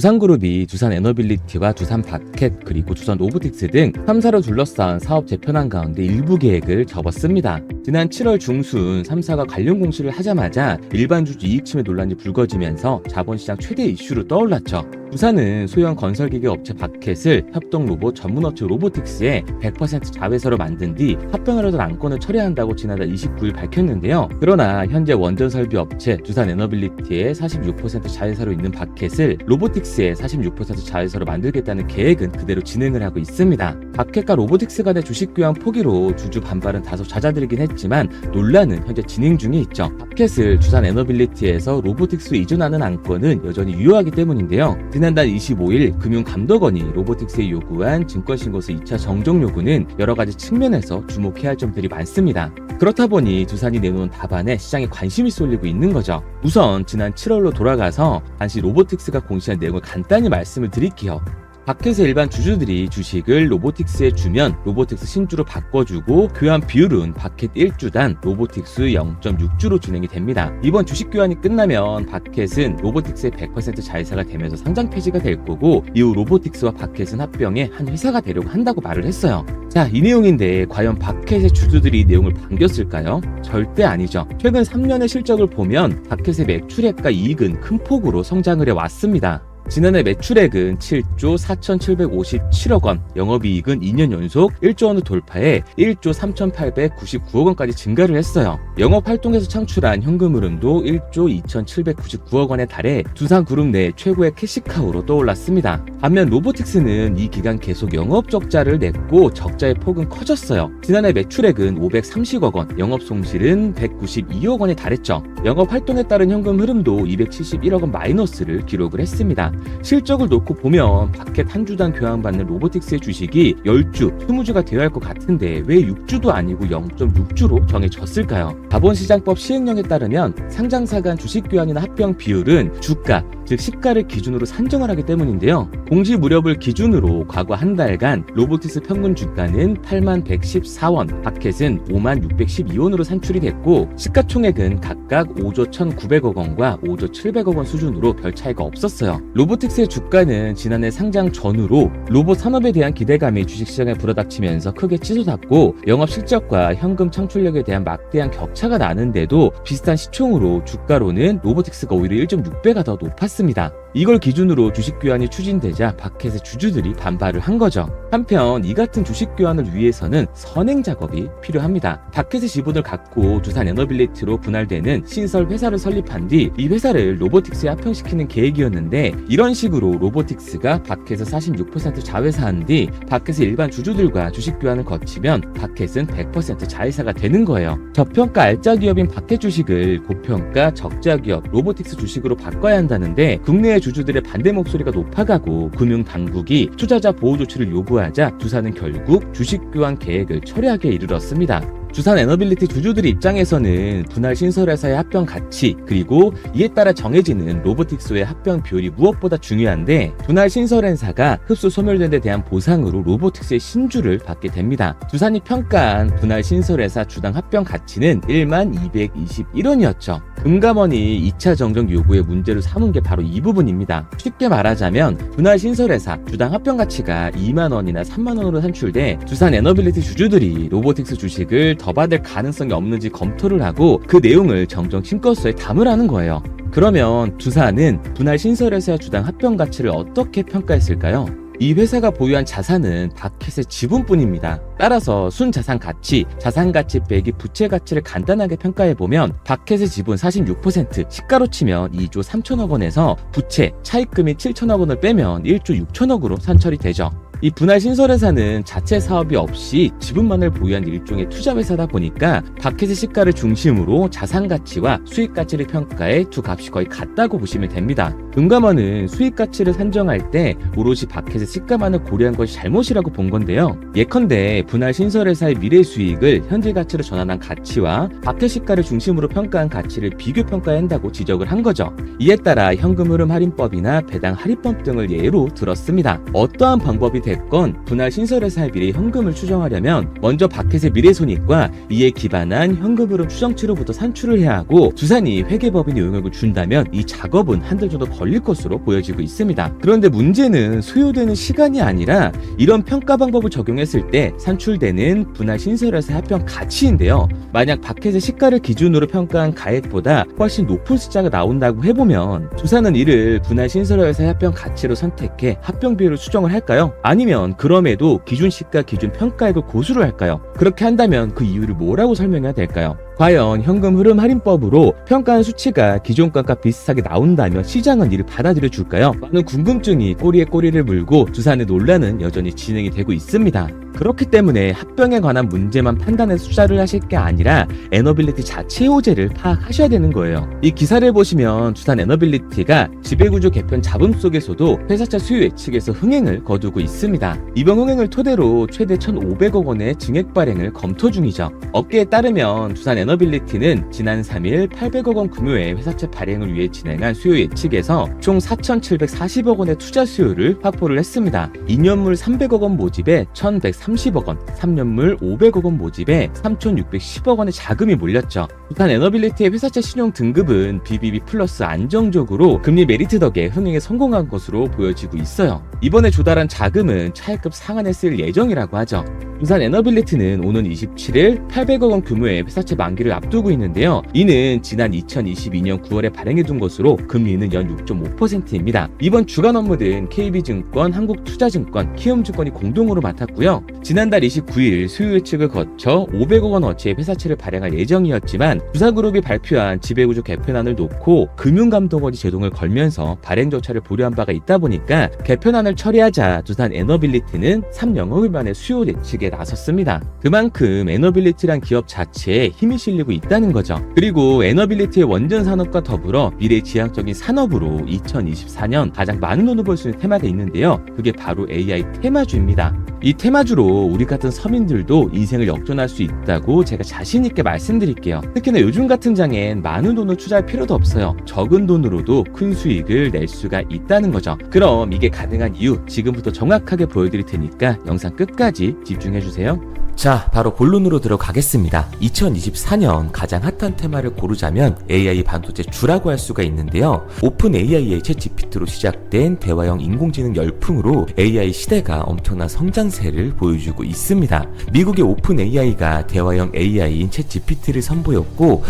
두산그룹이 두산에너빌리티와 두산바켓 그리고 두산로보틱스 등 3사를 둘러싼 사업 재편안 가운데 일부 계획을 접었습니다. 지난 7월 중순 3사가 관련 공시를 하자마자 일반 주주 이익 침해 논란이 불거지면서 자본시장 최대 이슈로 떠올랐죠. 두산은 소형 건설기계 업체 바켓을 협동로봇 전문업체 로보틱스에 100% 자회사로 만든 뒤 합병하려던 안건을 처리한다고 지난달 29일 밝혔는데요. 그러나 현재 원전설비 업체 두산에너빌리티의 46% 자회사로 있는 바켓을 로보틱스의 46% 자회사로 만들겠다는 계획은 그대로 진행을 하고 있습니다. 바켓과 로보틱스 간의 주식 교환 포기로 주주 반발은 다소 잦아들긴 했지만 논란은 현재 진행 중에 있죠. 바켓을 두산에너빌리티에서 로보틱스로 이전하는 안건은 여전히 유효하기 때문인데요. 지난달 25일 금융감독원이 로보틱스에 요구한 증권신고서 2차 정정 요구는 여러가지 측면에서 주목해야 할 점들이 많습니다. 그렇다 보니 두산이 내놓은 답안에 시장에 관심이 쏠리고 있는 거죠. 우선 지난 7월로 돌아가서 당시 로보틱스가 공시한 내용을 간단히 말씀을 드릴게요. 바켓의 일반 주주들이 주식을 로보틱스에 주면 로보틱스 신주로 바꿔주고 교환 비율은 바켓 1주당 로보틱스 0.6주로 진행이 됩니다. 이번 주식 교환이 끝나면 바켓은 로보틱스의 100% 자회사가 되면서 상장 폐지가 될 거고 이후 로보틱스와 바켓은 합병해 한 회사가 되려고 한다고 말을 했어요. 자, 이 내용인데 과연 바켓의 주주들이 이 내용을 반겼을까요? 절대 아니죠. 최근 3년의 실적을 보면 바켓의 매출액과 이익은 큰 폭으로 성장을 해왔습니다. 지난해 매출액은 7조 4,757억 원, 영업이익은 2년 연속 1조 원을 돌파해 1조 3,899억 원까지 증가를 했어요. 영업활동에서 창출한 현금 흐름도 1조 2,799억 원에 달해 두산그룹 내 최고의 캐시카우로 떠올랐습니다. 반면 로보틱스는 이 기간 계속 영업 적자를 냈고 적자의 폭은 커졌어요. 지난해 매출액은 530억 원, 영업 손실은 192억 원에 달했죠. 영업활동에 따른 현금 흐름도 271억 원 마이너스를 기록을 했습니다. 실적을 놓고 보면 바켓 한 주당 교환받는 로보틱스의 주식이 10주, 20주가 되어야 할 것 같은데 왜 6주도 아니고 0.6주로 정해졌을까요? 자본시장법 시행령에 따르면 상장사 간 주식 교환이나 합병 비율은 주가, 즉 시가를 기준으로 산정을 하기 때문인데요. 공시 무렵을 기준으로 과거 한 달간 로보틱스 평균 주가는 8114원, 바켓은 5612원으로 산출이 됐고 시가총액은 각각 5조 1900억 원과 5조 700억 원 수준으로 별 차이가 없었어요. 로보틱스의 주가는 지난해 상장 전후로 로봇 산업에 대한 기대감이 주식시장에 불어닥치면서 크게 치솟았고 영업 실적과 현금 창출력에 대한 막대한 격차가 나는데도 비슷한 시총으로 주가로는 로보틱스가 오히려 1.6배가 더 높았습니다. 이걸 기준으로 주식 교환이 추진되자 바켓의 주주들이 반발을 한 거죠. 한편 이 같은 주식 교환을 위해서는 선행 작업이 필요합니다. 바켓의 지분을 갖고 두산에너빌리티로 분할되는 신설 회사를 설립한 뒤 이 회사를 로보틱스에 합병시키는 계획이었는데 이런 식으로 로보틱스가 바켓에서 46% 자회사한 뒤 바켓의 일반 주주들과 주식 교환을 거치면 바켓은 100% 자회사가 되는 거예요. 저평가 알짜 기업인 바켓 주식을 고평가 적자 기업 로보틱스 주식으로 바꿔야 한다는데 국내의 주주들의 반대 목소리가 높아가고 금융당국이 투자자 보호 조치를 요구하자 두산은 결국 주식 교환 계획을 철회하게 이르렀습니다. 두산에너빌리티 주주들 입장에서는 분할 신설회사의 합병 가치 그리고 이에 따라 정해지는 로보틱스의 합병 비율이 무엇보다 중요한데 분할 신설회사가 흡수 소멸된 데 대한 보상으로 로보틱스의 신주를 받게 됩니다. 두산이 평가한 분할 신설회사 주당 합병 가치는 1만 221원이었죠. 금감원이 2차 정정 요구에 문제를 삼은 게 바로 이 부분입니다. 쉽게 말하자면 분할 신설회사 주당 합병 가치가 2만 원이나 3만 원으로 산출돼 두산에너빌리티 주주들이 로보틱스 주식을 더 받을 가능성이 없는지 검토를 하고 그 내용을 정정 신고서에 담으라는 거예요. 그러면 두산은 분할 신설회사의 주당 합병 가치를 어떻게 평가했을까요? 이 회사가 보유한 자산은 바켓의 지분뿐입니다. 따라서 순자산 가치, 자산 가치 빼기 부채 가치를 간단하게 평가해보면 바켓의 지분 46%, 시가로 치면 2조 3천억 원에서 부채, 차입금이 7천억 원을 빼면 1조 6천억으로 산출이 되죠. 이 분할 신설회사는 자체 사업이 없이 지분만을 보유한 일종의 투자회사다 보니까 바켓의 시가를 중심으로 자산 가치와 수익 가치를 평가해 두 값이 거의 같다고 보시면 됩니다. 금감원은 수익 가치를 산정할 때 오롯이 바켓의 시가만을 고려한 것이 잘못이라고 본 건데요. 예컨대 분할 신설회사의 미래 수익을 현재 가치로 전환한 가치와 바켓 시가를 중심으로 평가한 가치를 비교 평가해야 한다고 지적을 한 거죠. 이에 따라 현금 흐름 할인법이나 배당 할인법 등을 예로 들었습니다. 어떠한 방법이 됐건 분할 신설회사의 미래 현금을 추정하려면 먼저 박햇의 미래손익과 이에 기반한 현금흐름 추정치로부터 산출을 해야 하고 두산이 회계법인의 용역을 준다면 이 작업은 한 달 정도 걸릴 것으로 보여지고 있습니다. 그런데 문제는 소요되는 시간이 아니라 이런 평가 방법을 적용했을 때 산출되는 분할 신설회사 합병 가치인데요. 만약 박햇의 시가를 기준으로 평가한 가액보다 훨씬 높은 숫자가 나온다고 해보면 두산은 이를 분할 신설회사 합병 가치로 선택해 합병 비율을 수정을 할까요? 아니면 그럼에도 기준 시가 기준 평가액을 고수를 할까요? 그렇게 한다면 그 이유를 뭐라고 설명해야 될까요? 과연 현금 흐름 할인법으로 평가한 수치가 기존 가과 비슷하게 나온다면 시장은 이를 받아들여 줄까요? 많은 궁금증이 꼬리에 꼬리를 물고 두산의 논란은 여전히 진행이 되고 있습니다. 그렇기 때문에 합병에 관한 문제만 판단해서 투자를 하실 게 아니라 에너빌리티 자체 호재를 파악하셔야 되는 거예요. 이 기사를 보시면 두산 에너빌리티가 지배구조 개편 잡음 속에서도 회사차 수요 예측에서 흥행을 거두고 있습니다. 이번 흥행을 토대로 최대 1,500억 원의 증액 발행을 검토 중이죠. 업계에 따르면 두산 에너빌리티는 지난 3일 800억 원 규모의 회사채 발행을 위해 진행한 수요 예측에서 총 4,740억 원의 투자 수요를 확보를 했습니다. 2년물 300억 원 모집에 1,130억 원, 3년물 500억 원 모집에 3,610억 원의 자금이 몰렸죠. 두산 에너빌리티의 회사채 신용 등급은 BBB 플러스 안정적으로 금리 메리트 덕에 흥행에 성공한 것으로 보여지고 있어요. 이번에 조달한 자금은 차액급 상한에 쓸 예정이라고 하죠. 두산 에너빌리티는 오는 27일 800억 원 규모의 회사채 만기를 앞두고 있는데요. 이는 지난 2022년 9월에 발행해둔 것으로 금리는 연 6.5%입니다. 이번 주간 업무는 KB증권, 한국투자증권, 키움증권이 공동으로 맡았고요. 지난달 29일 수요 예측을 거쳐 500억 원 어치의 회사채를 발행할 예정이었지만 두산그룹이 발표한 지배구조 개편안을 놓고 금융감독원이 제동을 걸면서 발행 절차를 보류한 바가 있다 보니까 개편안을 처리하자 두산 에너빌리티는 3영업일 만에 수요 예측에 나섰습니다. 그만큼 에너빌리티란 기업 자체에 힘이 실리고 있다는 거죠. 그리고 에너빌리티의 원전 산업과 더불어 미래지향적인 산업으로 2024년 가장 많은 돈을 벌 수 있는 테마가 있는데요. 그게 바로 AI 테마주입니다. 이 테마주로 우리 같은 서민들도 인생을 역전할 수 있다고 제가 자신있게 말씀드릴게요. 특히나 요즘 같은 장엔 많은 돈을 투자할 필요도 없어요. 적은 돈으로도 큰 수익을 낼 수가 있다는 거죠. 그럼 이게 가능한 이유 지금부터 정확하게 보여드릴 테니까 영상 끝까지 집중해주세요. 자, 바로 본론으로 들어가겠습니다. 2024년 가장 핫한 테마를 고르자면 AI 반도체 주라고 할 수가 있는데요. 오픈 AI의 챗GPT로 시작된 대화형 인공지능 열풍으로 AI 시대가 엄청난 성장세를 보여주고 있습니다. 미국의 오픈 AI가 대화형 AI인 챗GPT를 선보였고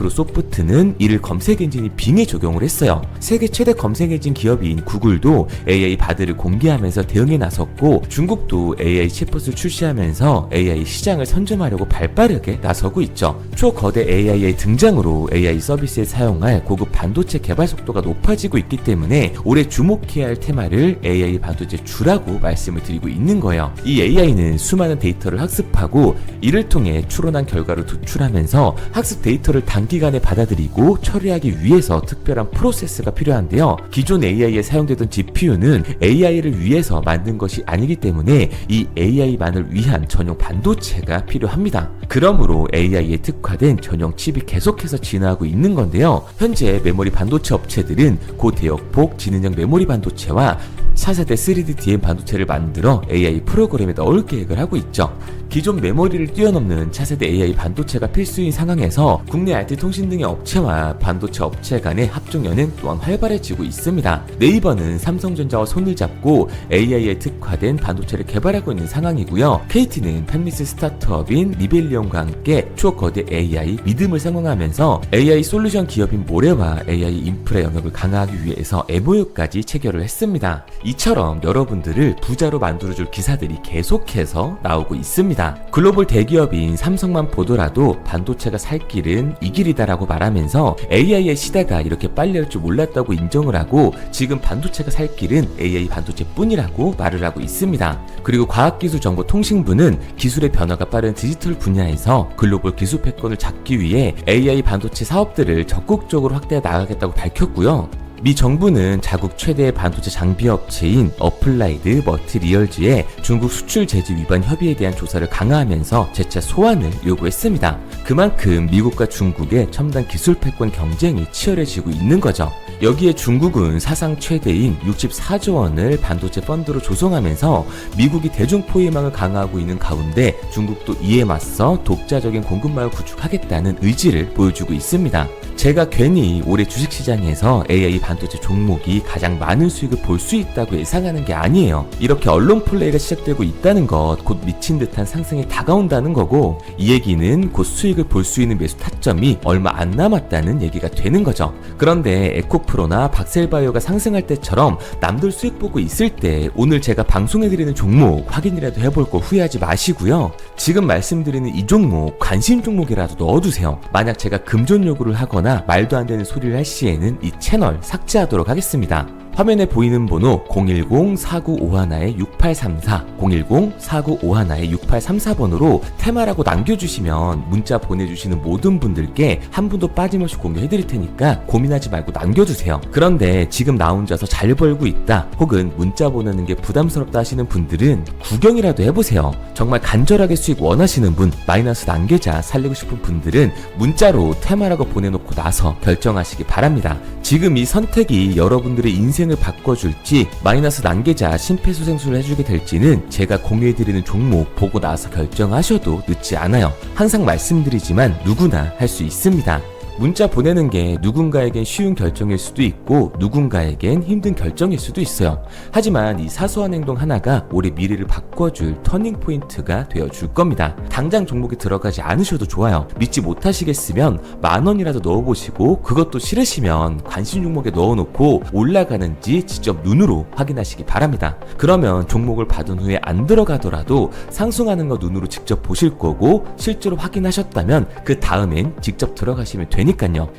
마이크로소프트는 이를 검색 엔진인 빙에 적용을 했어요. 세계 최대 검색 엔진 기업인 구글도 AI 바드를 공개하면서 대응에 나섰고 중국도 AI 챗봇을 출시하면서 AI 시장을 선점하려고 발빠르게 나서고 있죠. 초거대 AI의 등장으로 AI 서비스에 사용할 고급 반도체 개발 속도가 높아지고 있기 때문에 올해 주목해야 할 테마를 AI 반도체 주라고 말씀을 드리고 있는 거예요. 이 AI는 수많은 데이터를 학습하고 이를 통해 추론한 결과를 도출하면서 학습 데이터를 단기간에 받아들이고 처리하기 위해서 특별한 프로세스가 필요한데요. 기존 AI에 사용되던 GPU는 AI를 위해서 만든 것이 아니기 때문에 이 AI만을 위한 전용 반도체가 필요합니다. 그러므로 AI에 특화된 전용 칩이 계속해서 진화하고 있는 건데요. 현재 메모리 반도체 업체들은 고대역폭 지능형 메모리 반도체와 4세대 3D DM 반도체를 만들어 AI 프로그램에 넣을 계획을 하고 있죠. 기존 메모리를 뛰어넘는 차세대 AI 반도체가 필수인 상황에서 국내 IT 통신 등의 업체와 반도체 업체 간의 합종연은 또한 활발해지고 있습니다. 네이버는 삼성전자와 손을 잡고 AI에 특화된 반도체를 개발하고 있는 상황이고요. KT는 팹리스 스타트업인 리벨리온과 함께 초거대 AI 믿음을 상황하면서 AI 솔루션 기업인 모레와 AI 인프라 영역을 강화하기 위해서 MOU까지 체결을 했습니다. 이처럼 여러분들을 부자로 만들어줄 기사들이 계속해서 나오고 있습니다. 글로벌 대기업인 삼성만 보더라도 반도체가 살 길은 이 길이다라고 말하면서 AI의 시대가 이렇게 빨리 할 줄 몰랐다고 인정을 하고 지금 반도체가 살 길은 AI 반도체뿐이라고 말을 하고 있습니다. 그리고 과학기술정보통신부는 기술의 변화가 빠른 디지털 분야에서 글로벌 기술 패권을 잡기 위해 AI 반도체 사업들을 적극적으로 확대해 나가겠다고 밝혔고요. 미 정부는 자국 최대의 반도체 장비 업체인 어플라이드 머티리얼즈의 중국 수출 제재 위반 협의에 대한 조사를 강화하면서 재차 소환을 요구했습니다. 그만큼 미국과 중국의 첨단 기술 패권 경쟁이 치열해지고 있는 거죠. 여기에 중국은 사상 최대인 64조 원을 반도체 펀드로 조성하면서 미국이 대중 포위망을 강화하고 있는 가운데 중국도 이에 맞서 독자적인 공급망을 구축하겠다는 의지를 보여주고 있습니다. 제가 괜히 올해 주식시장에서 AI 반도체 종목이 가장 많은 수익을 볼 수 있다고 예상하는 게 아니에요. 이렇게 언론 플레이가 시작되고 있다는 것, 곧 미친 듯한 상승이 다가온다는 거고, 이 얘기는 곧 수익을 볼 수 있는 매수 타점이 얼마 안 남았다는 얘기가 되는 거죠. 그런데 에코프로나 박셀바이오가 상승할 때처럼 남들 수익 보고 있을 때 오늘 제가 방송해드리는 종목 확인이라도 해볼 거 후회하지 마시고요. 지금 말씀드리는 이 종목 관심 종목이라도 넣어두세요. 만약 제가 금전 요구를 하거나 말도 안 되는 소리를 할 시에는 이 채널 삭제하도록 하겠습니다. 화면에 보이는 번호 010-4951-6834, 010-4951-6834번으로 테마라고 남겨주시면 문자 보내주시는 모든 분들께 한 분도 빠짐없이 공유해드릴 테니까 고민하지 말고 남겨주세요. 그런데 지금 나 혼자서 잘 벌고 있다, 혹은 문자 보내는 게 부담스럽다 하시는 분들은 구경이라도 해보세요. 정말 간절하게 수익 원하시는 분, 마이너스 단계자 살리고 싶은 분들은 문자로 테마라고 보내놓고 나서 결정하시기 바랍니다. 지금 이 선택이 여러분들의 인생을 바꿔줄지 마이너스 단계자 심폐소생술을 해주게 될지는 제가 공유해드리는 종목 보고 나서 결정하셔도 늦지 않아요. 항상 말씀드리지만 누구나 할 수 있습니다. 문자 보내는 게 누군가에겐 쉬운 결정일 수도 있고 누군가에겐 힘든 결정일 수도 있어요. 하지만 이 사소한 행동 하나가 우리 미래를 바꿔줄 터닝 포인트가 되어줄 겁니다. 당장 종목에 들어가지 않으셔도 좋아요. 믿지 못하시겠으면 10,000원이라도 넣어보시고, 그것도 싫으시면 관심 종목에 넣어놓고 올라가는지 직접 눈으로 확인하시기 바랍니다. 그러면 종목을 받은 후에 안 들어가더라도 상승하는 거 눈으로 직접 보실 거고, 실제로 확인하셨다면 그 다음엔 직접 들어가시면 되니까요.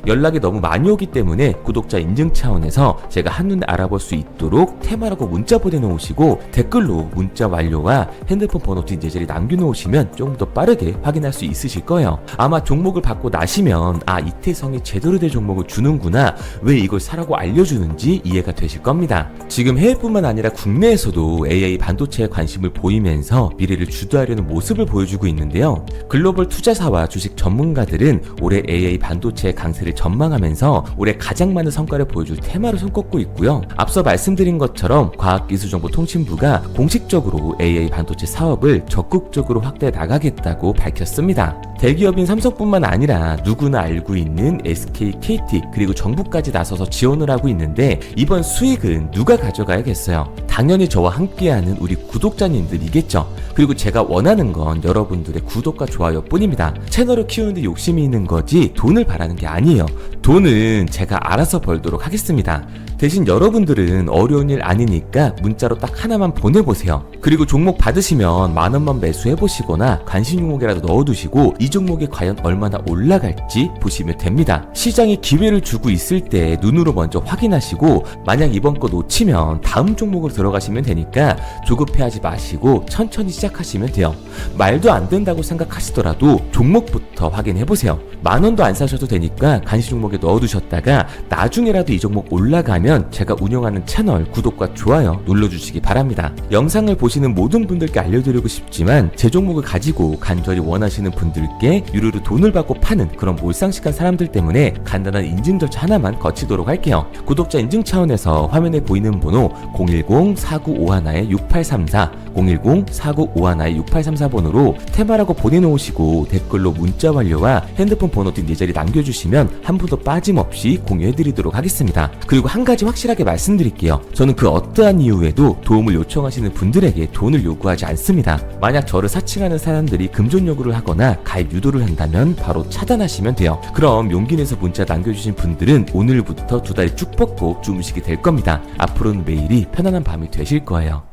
연락이 너무 많이 오기 때문에 구독자 인증 차원에서 제가 한눈에 알아볼 수 있도록 테마라고 문자 보내놓으시고 댓글로 문자 완료와 핸드폰 번호 뒷예절이 남겨놓으시면 조금 더 빠르게 확인할 수 있으실 거예요. 아마 종목을 받고 나시면 이태성이 제대로 된 종목을 주는구나, 왜 이걸 사라고 알려주는지 이해가 되실 겁니다. 지금 해외뿐만 아니라 국내에서도 AI 반도체에 관심을 보이면서 미래를 주도하려는 모습을 보여주고 있는데요. 글로벌 투자사와 주식 전문가들은 올해 AI 반도체 강세를 전망하면서 올해 가장 많은 성과를 보여줄 테마로 손꼽고 있고요. 앞서 말씀드린 것처럼 과학기술정보통신부가 공식적으로 AI 반도체 사업을 적극적으로 확대해 나가겠다고 밝혔습니다. 대기업인 삼성뿐만 아니라 누구나 알고 있는 SK, KT 그리고 정부까지 나서서 지원을 하고 있는데, 이번 수익은 누가 가져가야겠어요? 당연히 저와 함께하는 우리 구독자님들이겠죠. 그리고 제가 원하는 건 여러분들의 구독과 좋아요 뿐입니다. 채널을 키우는데 욕심이 있는 거지 돈을 바라는 게 아니에요. 돈은 제가 알아서 벌도록 하겠습니다. 대신 여러분들은 어려운 일 아니니까 문자로 딱 하나만 보내보세요. 그리고 종목 받으시면 10,000원만 매수해보시거나 관심 종목이라도 넣어두시고 이 종목이 과연 얼마나 올라갈지 보시면 됩니다. 시장이 기회를 주고 있을 때 눈으로 먼저 확인하시고, 만약 이번 거 놓치면 다음 종목으로 들어가시면 되니까 조급해하지 마시고 천천히 시작하시면 돼요. 말도 안 된다고 생각하시더라도 종목부터 확인해보세요. 10,000원도 안 사셔도 되니까 관심 종목에 넣어두셨다가 나중에라도 이 종목 올라가면 제가 운영하는 채널 구독과 좋아요 눌러주시기 바랍니다. 영상을 보시는 모든 분들께 알려드리고 싶지만 제 종목을 가지고 간절히 원하시는 분들께 유료로 돈을 받고 파는 그런 몰상식한 사람들 때문에 간단한 인증 절차 하나만 거치도록 할게요. 구독자 인증 차원에서 화면에 보이는 번호 010-4951-6834, 010-4951-6834번으로 테마라고 보내놓으시고 댓글로 문자 완료와 핸드폰 번호 뒷 4자리 남겨주시면 한 분도 빠짐없이 공유해드리도록 하겠습니다. 그리고 한 가지 확실하게 말씀드릴게요. 저는 그 어떠한 이유에도 도움을 요청하시는 분들에게 돈을 요구하지 않습니다. 만약 저를 사칭하는 사람들이 금전 요구를 하거나 가입 유도를 한다면 바로 차단하시면 돼요. 그럼 용기 내서 문자 남겨주신 분들은 오늘부터 2다리 쭉 뻗고 주무시게 될 겁니다. 앞으로는 매일이 편안한 밤이 되실 거예요.